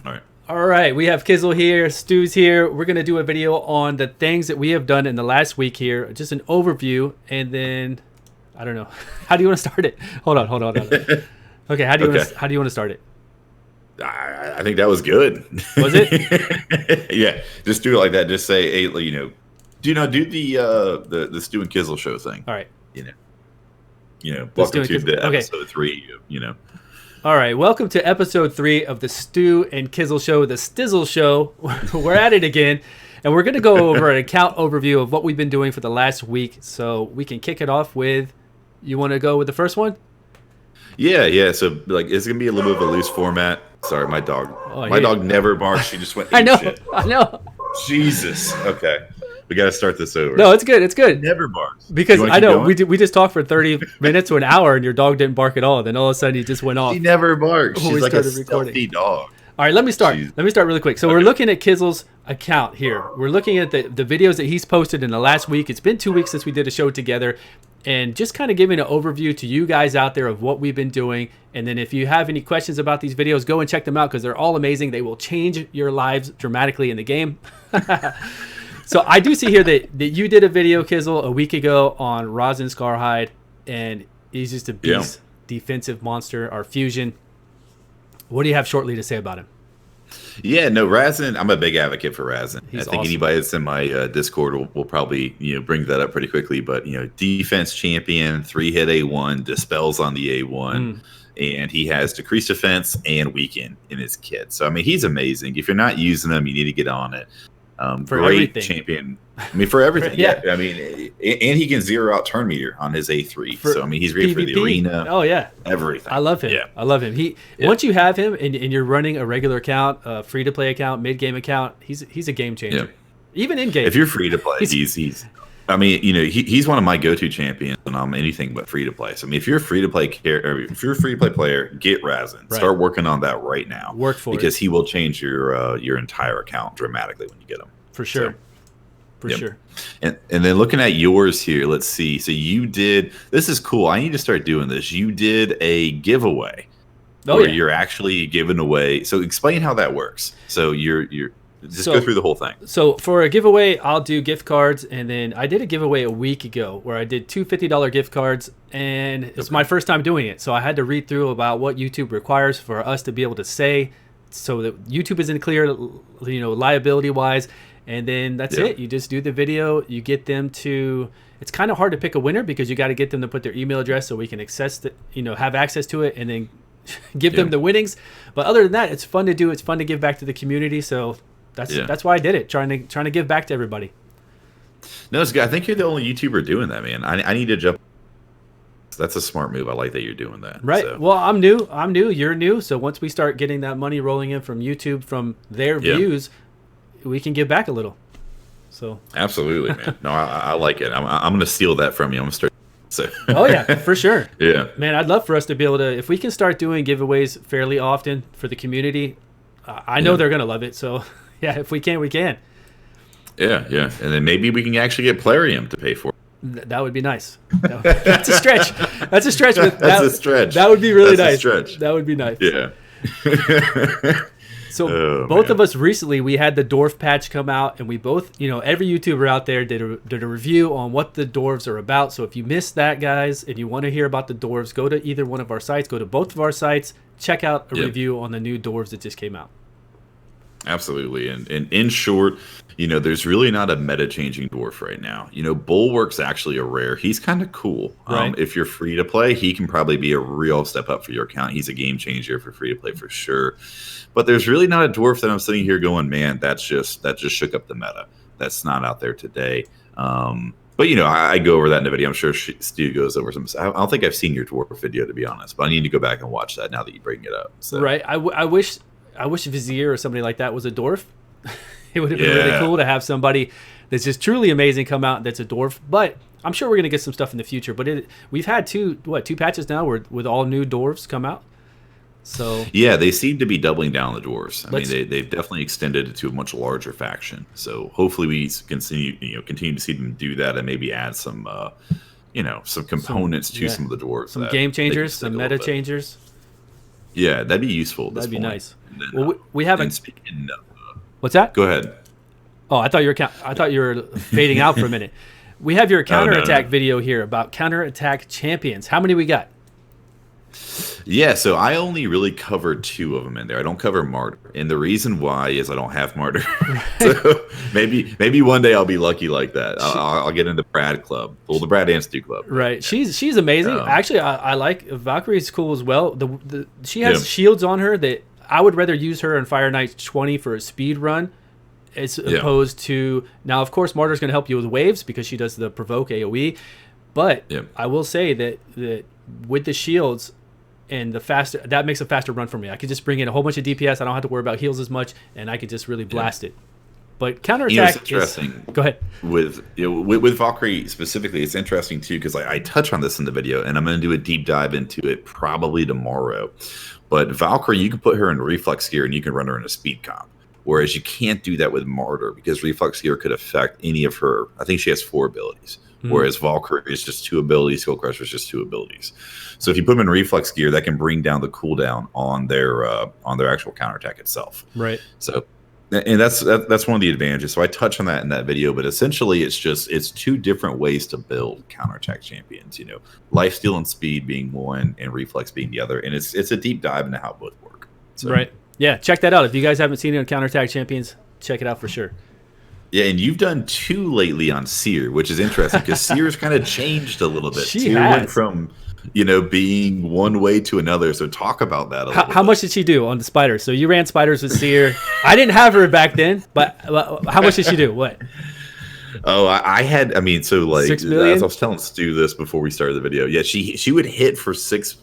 All right. All right, we have Kizzle here, Stu's here. We're going to do a video on the things that we have done in the last week here. Just an overview, and then, I don't know. How do you want to start it? Hold on. Okay, how do you Okay. want to start it? I think that was good. Was it? Yeah. Just do it like that. Just say, hey, do the Stew and Kizzle show thing. All right. You know. Let's Welcome do it, to the okay. episode 3. All right, welcome to episode 3 of the Stew and Kizzle show, the Stizzle show. We're at it again, and we're going to go over an account overview of what we've been doing for the last week. So we can kick it off with, you want to go with the first one? Yeah. So it's gonna be a little bit of a loose format. Sorry, my dog. My dog never barks. She just went. I know. Shit. I know. Jesus. Okay. We got to start this over. No, it's good. It's good. Never barks. Because I know we just talked for 30 minutes to an hour and your dog didn't bark at all. Then all of a sudden he just went off. She never barks. She's like a stealthy dog. All right, let me start. Let me start really quick. So we're looking at Kizzle's account here. We're looking at the videos that he's posted in the last week. It's been 2 weeks since we did a show together. And just kind of giving an overview to you guys out there of what we've been doing. And then if you have any questions about these videos, go and check them out because they're all amazing. They will change your lives dramatically in the game. So I do see here that you did a video, Kizzle, a week ago on Resin Scarhide. And he's just a beast, defensive monster, our fusion. What do you have shortly to say about him? Yeah, no, Resin, I'm a big advocate for Resin. I think awesome. Anybody that's in my Discord will probably bring that up pretty quickly. But defense champion, 3-hit A1, dispels on the A1, and he has decreased defense and weaken in his kit. So I mean, he's amazing. If you're not using him, you need to get on it. For great everything. Champion. I mean, for everything. Yeah. I mean, and he can zero out turn meter on his A3. So I mean, he's great PvP. for the arena. Oh yeah, everything. I love him. Yeah. I love him. Once you have him and you're running a regular account, a free to play account, mid game account, he's a game changer. Yeah. Even in game. If you're free to play, he's. I mean, he's one of my go-to champions when I'm anything but free to play. So I mean, if you're a free to play player, get Resin. Right. Start working on that right now. Work for because it. he will change your entire account dramatically when you get him. For sure. So, For sure. And then looking at yours here, let's see. So you did. This is cool. I need to start doing this. You did a giveaway. Where you're actually giving away. So explain how that works. So you're just go through the whole thing. So for a giveaway, I'll do gift cards, and then I did a giveaway a week ago where I did 2 $50 gift cards, and it's my first time doing it. So I had to read through about what YouTube requires for us to be able to say, so that YouTube is in clear, liability wise. And then that's it. You just do the video. You get them to. It's kind of hard to pick a winner because you got to get them to put their email address so we can have access to it, and then give them the winnings. But other than that, it's fun to do. It's fun to give back to the community. So that's why I did it. Trying to give back to everybody. No, I think you're the only YouTuber doing that, man. I need to jump. That's a smart move. I like that you're doing that. Right. So. Well, I'm new. You're new. So once we start getting that money rolling in from YouTube from their views, we can give back a little. So absolutely, man. No, I like it. I'm going to steal that from you. I'm going to start. So. Oh yeah, for sure. Yeah, man, I'd love for us to be able to, if we can start doing giveaways fairly often for the community. I know they're going to love it. So yeah, if we can, we can. Yeah, and then maybe we can actually get Plarium to pay for it. That would be nice. That's a stretch. That's a stretch. That's a stretch. That would be really nice. A stretch. That would be nice. Yeah. So both of us recently, we had the Dwarf patch come out, and we both, every YouTuber out there did a review on what the dwarves are about. So if you missed that, guys, and you want to hear about the dwarves, go to either one of our sites, go to both of our sites, check out a review on the new dwarves that just came out. Absolutely. And in short, there's really not a meta-changing dwarf right now. Bulwark's actually a rare. He's kind of cool. Right. If you're free to play, he can probably be a real step up for your account. He's a game changer for free to play for sure. But there's really not a dwarf that I'm sitting here going, man, that just shook up the meta. That's not out there today. But I go over that in the video. I'm sure Stu goes over some. I don't think I've seen your dwarf video, to be honest. But I need to go back and watch that now that you bring it up. So. Right. I wish Vizier or somebody like that was a dwarf. It would have been really cool to have somebody that's just truly amazing come out that's a dwarf. But I'm sure we're going to get some stuff in the future. But we've had two patches now with all new dwarves come out. So yeah, they seem to be doubling down on the dwarves. I mean, they've definitely extended it to a much larger faction. So hopefully we continue to see them do that and maybe add some some components to some of the dwarves. Some game changers, some meta changers. Yeah, that'd be useful at this That'd be point. nice. And then, Well, we have and a. speaking of, What's that? go ahead. Oh, I thought you were fading out for a minute. We have your counterattack video here about counterattack champions. How many we got? Yeah, so I only really cover 2 of them in there. I don't cover Martyr, and the reason why is I don't have Martyr. So maybe one day I'll be lucky like that. I'll get into Brad Club, well, the Brad and Stu Club. Right, she's amazing. Actually, I like Valkyrie's cool as well. She has shields on her that I would rather use her in Fire Knight 20 for a speed run, as opposed to now. Of course, Martyr's going to help you with waves because she does the provoke AOE. But I will say that with the shields and the faster, that makes a faster run for me. I could just bring in a whole bunch of DPS. I don't have to worry about heals as much, and I could just really blast it. But counterattack it's interesting. Go ahead. With Valkyrie specifically, it's interesting too because I touch on this in the video, and I'm going to do a deep dive into it probably tomorrow. But Valkyrie, you can put her in reflex gear and you can run her in a speed comp. Whereas you can't do that with Martyr because reflex gear could affect any of her. I think she has 4 abilities. Whereas Valkyrie is just 2 abilities, Skull Crusher is just 2 abilities. So if you put them in reflex gear, that can bring down the cooldown on their actual counterattack itself. Right. So, and that's one of the advantages. So I touch on that in that video, but essentially it's 2 different ways to build counterattack champions. Lifesteal and speed being one, and reflex being the other. And it's a deep dive into how both work. So, right. Yeah, check that out. If you guys haven't seen it on counterattack champions, check it out for sure. Yeah, and you've done 2 lately on Seer, which is interesting because Seer's kind of changed a little bit. She Seer has. went from, being one way to another. So talk about that a little bit. How much did she do on the spiders? So you ran spiders with Seer. I didn't have her back then, but how much did she do? What? Oh, I had. I mean, so like 6 million? as I was telling Stu this before we started the video. Yeah, she would hit for 6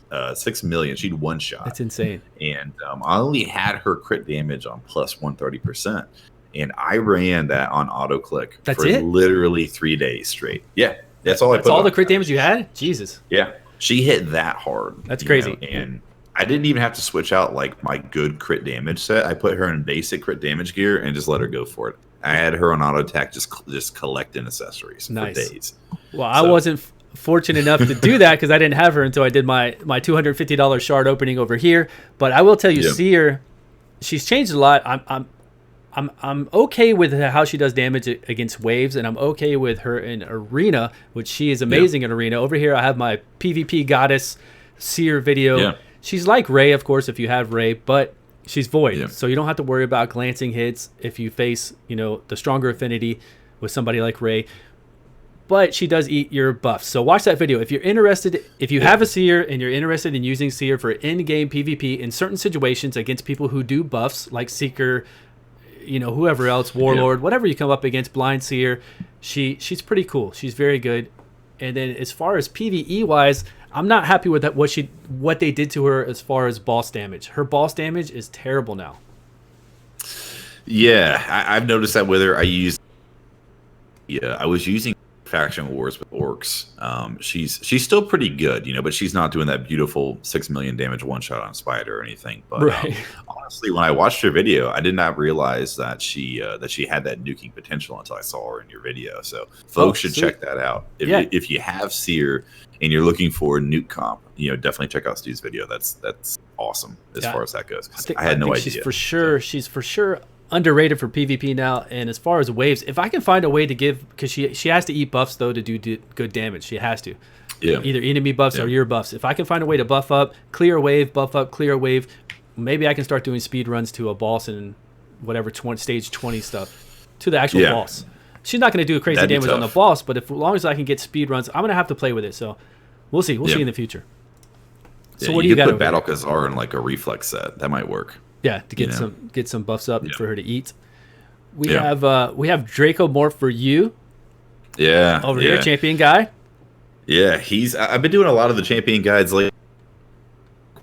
million. She'd one shot. That's insane. And I only had her crit damage on plus 130%. And I ran that on auto click for literally 3 days straight. Yeah, that's all I put. That's all the crit damage you had? Jesus. Yeah, she hit that hard. That's crazy. And I didn't even have to switch out like my good crit damage set. I put her in basic crit damage gear and just let her go for it. I had her on auto attack, just collecting accessories for days. Well, I wasn't fortunate enough to do that because I didn't have her until I did my $250 shard opening over here. But I will tell you, Seer, she's changed a lot. I'm okay with how she does damage against waves, and I'm okay with her in arena, which she is amazing in arena. Over here, I have my PvP goddess Seer video. Yeah. She's like Ray, of course, if you have Ray, but she's void, so you don't have to worry about glancing hits if you face, the stronger affinity with somebody like Ray. But she does eat your buffs. So watch that video if you're interested. If you have a Seer and you're interested in using Seer for in-game PvP in certain situations against people who do buffs like Seeker, whoever else, Warlord, whatever you come up against, Blind Seer, she's pretty cool. She's very good. And then as far as PvE wise, I'm not happy with that what they did to her as far as boss damage. Her boss damage is terrible now. Yeah, I've noticed that with her. I was using Faction Wars with Orcs. She's still pretty good, but she's not doing that beautiful 6 million damage one shot on Spider or anything. But honestly, when I watched her video, I did not realize that she had that nuking potential until I saw her in your video. So folks should check that out. If you have Seer and you're looking for nuke comp, definitely check out Stu's video. That's awesome as far as that goes. I had no idea. She's for sure underrated for PvP now. And as far as waves, if I can find a way to give, because she has to eat buffs though to do good damage. She has to. Either enemy buffs or your buffs. If I can find a way to buff up, clear wave, buff up, clear wave, maybe I can start doing speed runs to a boss and whatever stage 20 stuff to the actual boss. She's not going to do crazy damage on the boss, but as long as I can get speed runs, I'm going to have to play with it. So we'll see. We'll see in the future. So what do you got? Put Battle Khazar in like a reflex set. That might work. Yeah, to get some buffs up for her to eat. We have Draco Morph for you. Yeah. Over here, champion guy. Yeah, I've been doing a lot of the champion guides lately.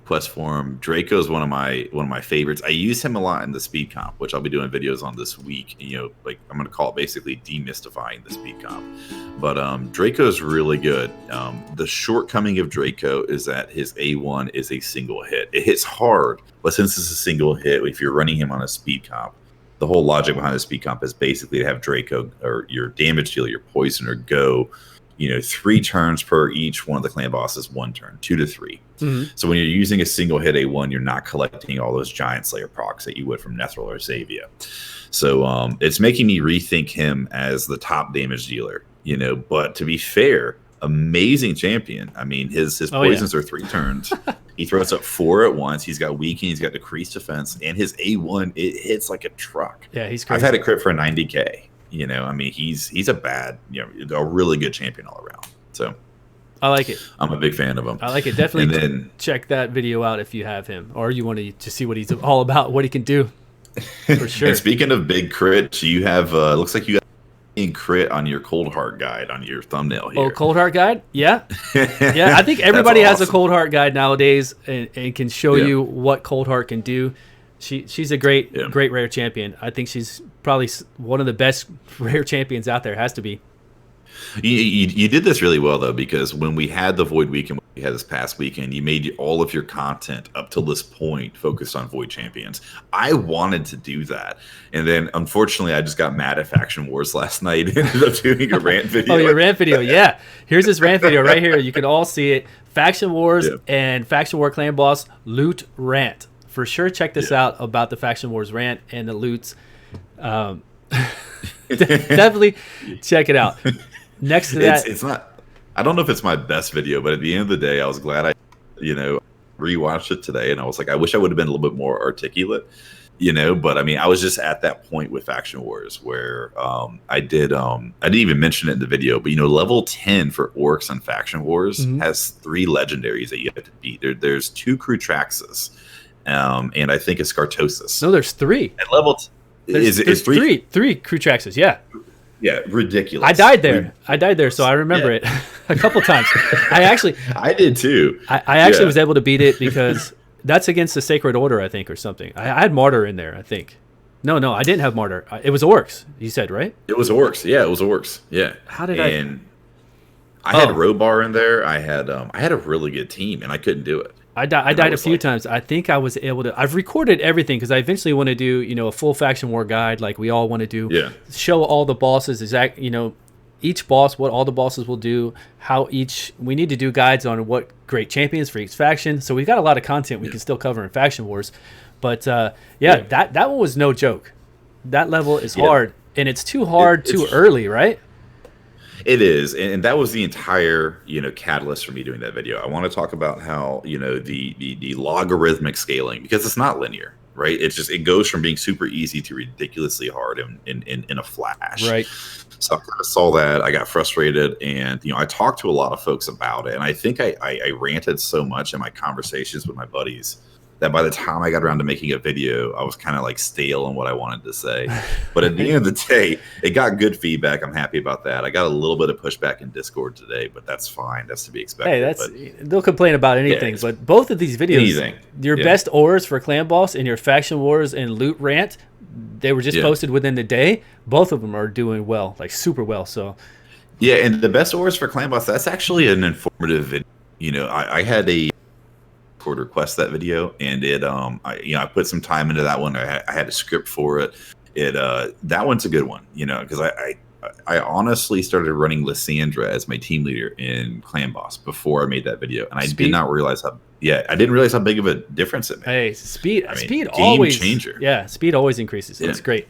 Quest for him. Draco is one of my favorites. I use him a lot in the speed comp, which I'll be doing videos on this week. Like I'm gonna call it basically demystifying the speed comp. But Draco is really good. The shortcoming of Draco is that his A1 is a single hit. It hits hard, but since it's a single hit, if you're running him on a speed comp, the whole logic behind the speed comp is basically to have Draco or your damage dealer, your poisoner, go 3 turns per each one of the clan bosses, 1 turn, 2 to 3. Mhm. So when you're using a single hit A1, you're not collecting all those Giant Slayer procs that you would from Nethril or Xavia. So it's making me rethink him as the top damage dealer, but to be fair, amazing champion. I mean, his poisons are 3 turns. He throws up 4 at once. He's got weakening, he's got decreased defense, and his A1, it hits like a truck. Yeah, he's crazy. I've had a crit for 90k. I mean, he's a bad, a really good champion all around. So I like it. I'm a big fan of him. I like it. Definitely And then, check that video out if you have him, or you want to see what he's all about, what he can do. For sure. And speaking of big crits, you have looks like you got a crit on your Coldheart guide on your thumbnail here. Oh, Coldheart guide? Yeah. Yeah, I think everybody has a awesome. Coldheart guide nowadays and can show you what Coldheart can do. She's a great rare champion. I think she's probably one of the best rare champions out there. Has to be. You did this really well, though, because when we had the Void Weekend, we had this past weekend, you made all of your content up till this point focused on Void Champions. I wanted to do that. And then, unfortunately, I just got mad at Faction Wars last night and ended up doing a rant video. Oh, your rant video, yeah. Here's this rant video right here. You can all see it. Faction Wars and Faction War Clan Boss loot rant. For sure, check this out about the Faction Wars rant and the loots. Definitely check it out. Next to that, it's not. I don't know if it's my best video, but at the end of the day, I was glad I, rewatched it today, and I was like, I wish I would have been a little bit more articulate, But I mean, I was just at that point with Faction Wars where I didn't even mention it in the video, but level 10 for orcs on Faction Wars has 3 legendaries that you have to beat. There's 2 Crutraxes. And I think it's Scartosis. No, there's 3. At level, there's 3 Crutraxes. Yeah, yeah, ridiculous. I died there, so I remember it a couple times. I did too. I actually was able to beat it because that's against the Sacred Order, I think, or something. I had Martyr in there, I think. No, I didn't have Martyr. It was orcs. You said, right? It was orcs. Yeah, it was orcs. Yeah. How did I had Robar in there. I had a really good team, and I couldn't do it. I died a few times. I think I was able to. I've recorded everything because I eventually want to do, a full Faction War guide like we all want to do. Yeah. Show all the bosses each boss, what all the bosses will do, we need to do guides on what great champions for each faction. So we've got a lot of content we can still cover in Faction Wars. But that one was no joke. That level is hard, and it's too hard too early, right? It is, and that was the entire catalyst for me doing that video. I want to talk about how the logarithmic scaling, because it's not linear, right? It goes from being super easy to ridiculously hard in a flash. Right. So I saw that, I got frustrated, and I talked to a lot of folks about it, and I think I ranted so much in my conversations with my buddies that by the time I got around to making a video, I was kind of like stale on what I wanted to say. But at the end of the day, it got good feedback. I'm happy about that. I got a little bit of pushback in Discord today, but that's fine. That's to be expected. Hey, they'll complain about anything. But both of these videos, your best ores for Clan Boss and your Faction Wars and Loot Rant, they were just posted within the day. Both of them are doing well, like super well. So, yeah, and the best ores for Clan Boss, that's actually an informative video. I had a request that video, and I put some time into that one. I had a script for it. That one's a good one, because I honestly started running Lysandra as my team leader in Clan Boss before I made that video, and I did not realize how big of a difference it made. Hey, speed game always changer. Yeah, speed always increases. It's great.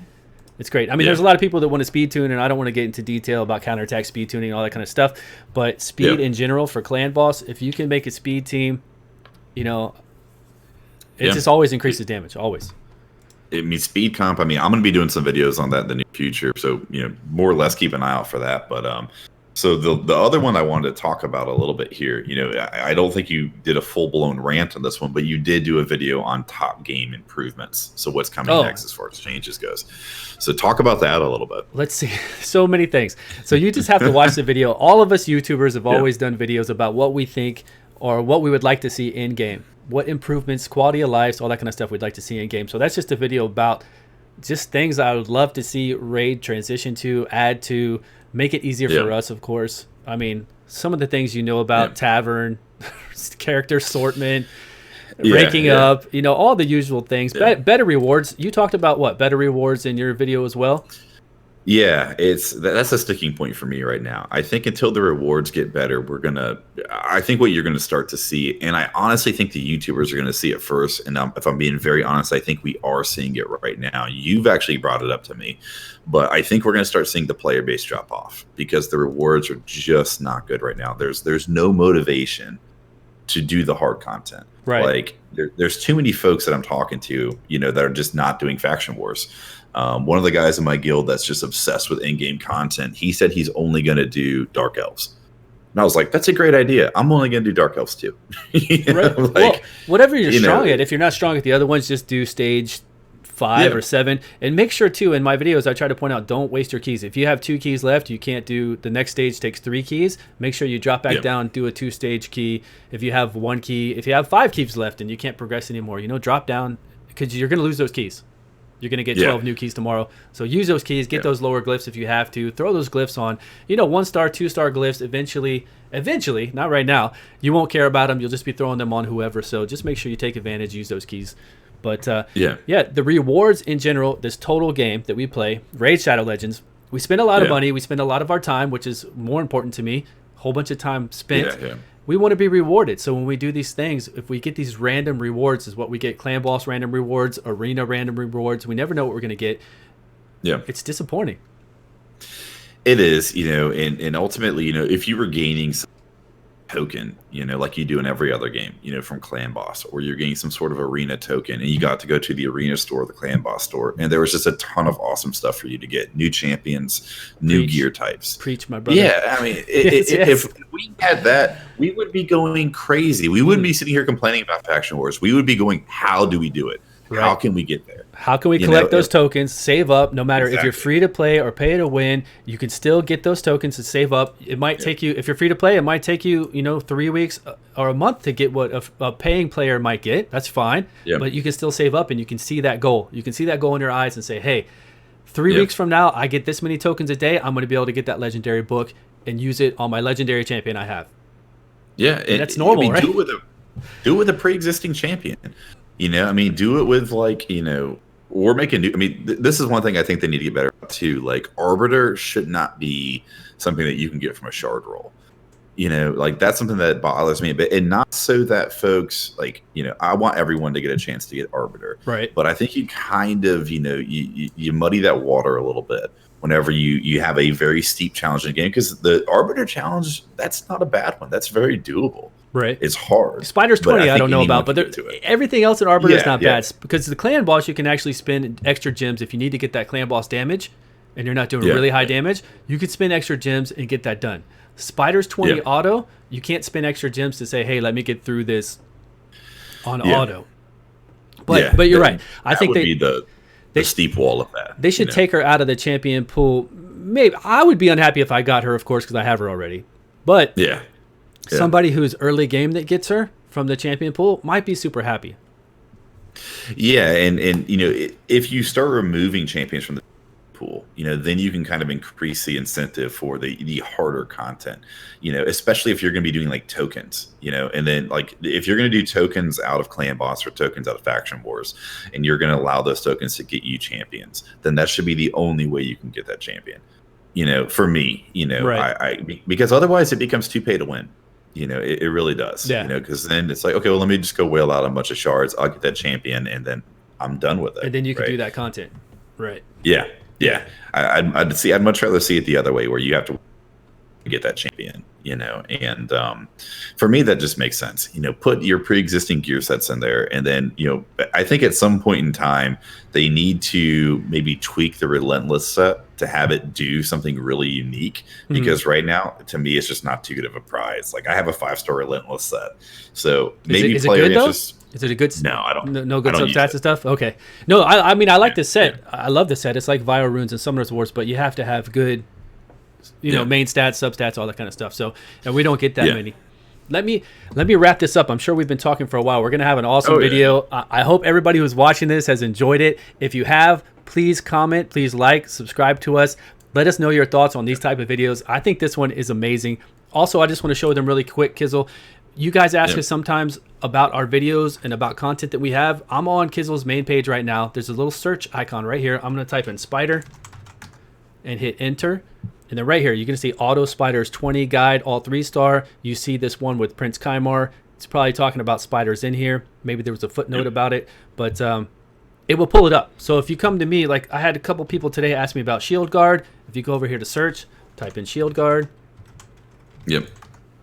It's great. I mean, there's a lot of people that want to speed tune, and I don't want to get into detail about counterattack speed tuning and all that kind of stuff. But speed in general for Clan Boss, if you can make a speed team, it just always increases damage. Always. I mean, speed comp. I mean, I'm going to be doing some videos on that in the near future, so more or less keep an eye out for that. But so the other one I wanted to talk about a little bit here. I don't think you did a full blown rant on this one, but you did do a video on top game improvements. So what's coming next as far as changes goes. So talk about that a little bit. Let's see. So many things. So you just have to watch the video. All of us YouTubers have always done videos about what we think or what we would like to see in game, what improvements, quality of life, all that kind of stuff we'd like to see in game. So that's just a video about just things I would love to see Raid transition to, add to, make it easier for us, of course. I mean, some of the things about Tavern, character assortment, ranking up, all the usual things. Better rewards. You talked about what? Better rewards in your video as well? Yeah, that's a sticking point for me right now. I think until the rewards get better, I think what you're gonna start to see, and I honestly think the YouTubers are gonna see it first. And if I'm being very honest, I think we are seeing it right now. You've actually brought it up to me, but I think we're gonna start seeing the player base drop off because the rewards are just not good right now. There's no motivation to do the hard content. Right. Like there's too many folks that I'm talking to, that are just not doing faction wars. One of the guys in my guild that's just obsessed with in-game content, he said he's only going to do Dark Elves. And I was like, that's a great idea. I'm only going to do Dark Elves too. Right. Well, whatever you're strong at. If you're not strong at the other ones, just do stage 5 or 7. And make sure too, in my videos, I try to point out, don't waste your keys. If you have 2 keys left, you can't do the next stage takes 3 keys. Make sure you drop back down, do a 2-stage key. If you have 1 key, if you have 5 keys left and you can't progress anymore, drop down because you're going to lose those keys. You're going to get 12 new keys tomorrow. So use those keys, get those lower glyphs if you have to. Throw those glyphs on, 1-star, 2-star glyphs. Eventually, not right now, you won't care about them. You'll just be throwing them on whoever. So just make sure you take advantage, use those keys. But the rewards in general, this total game that we play, Raid Shadow Legends, we spend a lot of money. We spend a lot of our time, which is more important to me. A whole bunch of time spent. We want to be rewarded. So when we do these things, if we get these random rewards, is what we get: clan boss random rewards, arena random rewards. We never know what we're going to get. Yeah, it's disappointing. It is, and ultimately, if you were gaining some token, like you do in every other game, from clan boss, or you're getting some sort of arena token, and you got to go to the arena store, the clan boss store, and there was just a ton of awesome stuff for you to get: new champions, new gear types. Preach, my brother. Yeah, I mean, if we had that, we would be going crazy. We wouldn't be sitting here complaining about faction wars. We would be going, how do we do it? Right. How can we get there? How can we collect those tokens, save up, no matter if you're free to play or pay to win, you can still get those tokens to save up. It might take you, if you're free to play, it might take you, 3 weeks or a month to get what a paying player might get. That's fine. But you can still save up and you can see that goal. You can see that goal in your eyes and say, hey, 3 weeks from now, I get this many tokens a day. I'm going to be able to get that legendary book and use it on my legendary champion I have. Yeah. And that's normal, right? Do it with a pre-existing champion. Do it with we're making new. This is one thing I think they need to get better at too. Like, Arbiter should not be something that you can get from a shard roll. That's something that bothers me a bit, and not so that folks I want everyone to get a chance to get Arbiter, right? But I think you kind of you muddy that water a little bit whenever you have a very steep challenge in the game, because the Arbiter challenge, that's not a bad one. That's very doable. Right. It's hard. Spider's 20, I don't know about, but everything else in Arbiter is not bad, because the clan boss, you can actually spend extra gems if you need to get that clan boss damage and you're not doing really high damage. You could spend extra gems and get that done. Spider's 20 auto, you can't spend extra gems to say, hey, let me get through this on auto. But you're right. I think would be the steep wall of that. They should take her out of the champion pool. Maybe I would be unhappy if I got her, of course, because I have her already. But somebody who's early game that gets her from the champion pool might be super happy. Yeah, and if you start removing champions from the pool, then you can kind of increase the incentive for the harder content. Especially if you're going to be doing like tokens, and then if you're going to do tokens out of clan boss or tokens out of faction wars, and you're going to allow those tokens to get you champions, then that should be the only way you can get that champion. For me, right. Because otherwise it becomes too pay to win. It really does. Because then it's like, okay, well, let me just go whale out a bunch of shards. I'll get that champion, and then I'm done with it. And then you can do that content, right? Yeah. I'd much rather see it the other way, where you have to get that champion. And for me, that just makes sense. Put your pre-existing gear sets in there, and then I think at some point in time they need to maybe tweak the Relentless set to have it do something really unique, because right now, to me, it's just not too good of a prize. Like, I have a 5-star Relentless set, so maybe player interest. Is it a good? No, I don't. No good substats and stuff. Okay, no, I mean, I like the set. I love the set. It's like Vile Runes and Summoner's Wars, but you have to have good, main stats, substats, all that kind of stuff. So, and we don't get that many. Let me wrap this up. I'm sure we've been talking for a while. We're gonna have an awesome video. I hope everybody who's watching this has enjoyed it. If you have, please comment, please like, subscribe to us. Let us know your thoughts on these type of videos. I think this one is amazing. Also, I just want to show them really quick, Kizzle. You guys ask us sometimes about our videos and about content that we have. I'm on Kizzle's main page right now. There's a little search icon right here. I'm going to type in Spider. and hit enter. And then right here, you're going to see Auto Spiders 20 guide, all 3-star. You see this one with Prince Kymar. It's probably talking about spiders in here. Maybe there was a footnote about it, but it will pull it up. So if you come to me, like I had a couple people today ask me about Shield Guard. If you go over here to search, type in Shield Guard. Yep.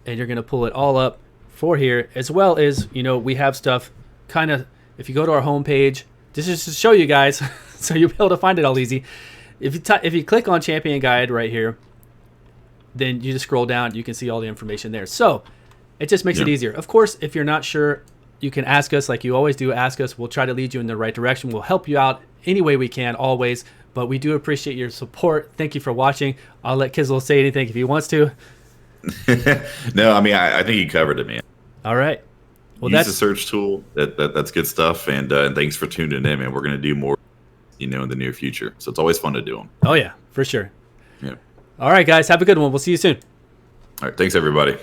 And you're going to pull it all up for here, as well as, you know, we have stuff kind of, if you go to our homepage, this is to show you guys, so you'll be able to find it all easy. If you click on Champion Guide right here, then you just scroll down, you can see all the information there. So it just makes it easier. Of course, if you're not sure, you can ask us like you always do. Ask us. We'll try to lead you in the right direction. We'll help you out any way we can, always. But we do appreciate your support. Thank you for watching. I'll let Kizzle say anything if he wants to. No, I mean, I think he covered it, man. All right. Well, use the search tool. That's good stuff. And thanks for tuning in, man. We're going to do more, you know, in the near future. So it's always fun to do them. Oh, yeah, for sure. Yeah. All right, guys. Have a good one. We'll see you soon. All right. Thanks, everybody.